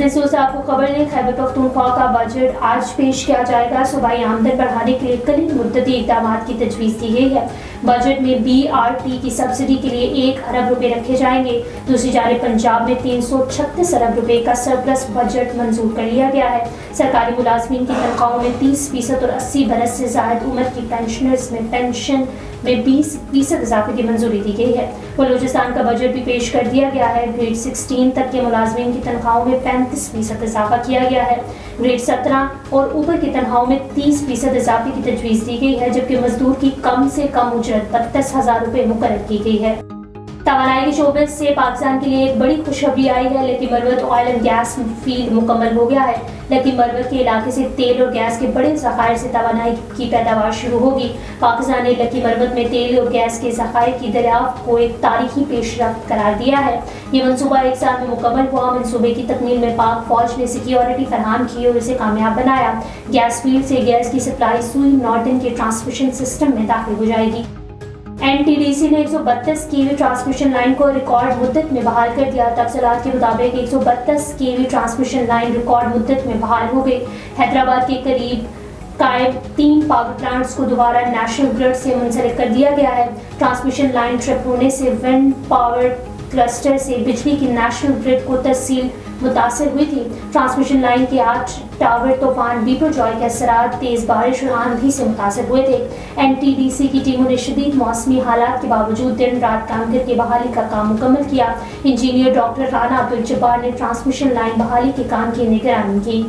مصر سے آپ کو خبر دیں، خیبر پختونخوا کا بجٹ آج پیش کیا جائے گا۔ صوبائی آمدن بڑھانے کے لیے کلیل مدتی اقدامات کی تجویز دی گئی ہے۔ بجٹ میں BRT کی سبسڈی کے لیے 1 ارب روپے رکھے جائیں گے۔ دوسری جانب پنجاب میں 336 ارب روپے کا سرپلس بجٹ منظور کر لیا گیا ہے۔ سرکاری ملازمین کی تنخواہوں میں 30% اور 80 برس سے زائد عمر کی پینشنرز میں پینشن میں 20% اضافے کی منظوری دی گئی ہے۔ بلوچستان کا بجٹ بھی پیش کر دیا گیا ہے۔ گریڈ 16 تک کے ملازمین کی تنخواہوں میں 35% اضافہ کیا گیا ہے۔ گریڈ 17 اور اوپر کی تنخواہوں میں 30% اضافے کی تجویز دی گئی ہے، جبکہ مزدور کی کم سے کم اجرت 32,000 روپے مقرر کی گئی ہے۔ توانائی کے شعبے سے پاکستان کے لیے ایک بڑی خوشخبری آئی ہے۔ لکی مروت آئل اینڈ گیس فیلڈ مکمل ہو گیا ہے۔ لکی مروت کے علاقے سے تیل اور گیس کے بڑے ذخائر سے توانائی کی پیداوار شروع ہوگی۔ پاکستان نے لکی مروت میں تیل اور گیس کے ذخائر کی دریافت کو ایک تاریخی پیش رفت قرار دیا ہے۔ یہ منصوبہ 1 سال میں مکمل ہوا۔ منصوبے کی تکمیل میں پاک فوج نے سیکیورٹی فراہم کی اور اسے کامیاب بنایا۔ گیس فیلڈ سے گیس کی سپلائی سوئی نارٹن کے ٹرانسمیشن سسٹم میں داخل ہو جائے گی۔ NTDC نے 132 kV ٹرانسمیشن لائن کو ریکارڈ مدت میں بحال کر دیا۔ تفصیلات کے مطابق 132 kV ٹرانسمیشن لائن ریکارڈ مدت میں بحال ہو گئی۔ حیدرآباد کے قریب قائم 3 پاور پلانٹس کو دوبارہ نیشنل گرڈ سے منسلک کر دیا گیا ہے۔ ٹرانسمیشن لائن ٹرپ ہونے سے ونڈ پاور کلسٹر سے بجلی کی نیشنل گرڈ کو ترسیل متاثر ہوئی تھی۔ ٹرانسمیشن لائن کے 8 ٹاور طوفان بیپر جوائے کے اثرات، تیز بارش اور آندھی سے متاثر ہوئے تھے۔ NTDC کی ٹیموں نے شدید موسمی حالات کے باوجود دن رات کام کر کے بحالی کا کام مکمل کیا۔ انجینئر ڈاکٹر رانا عبدالجبار نے ٹرانسمیشن لائن بحالی کے کام کی نگرانی کی۔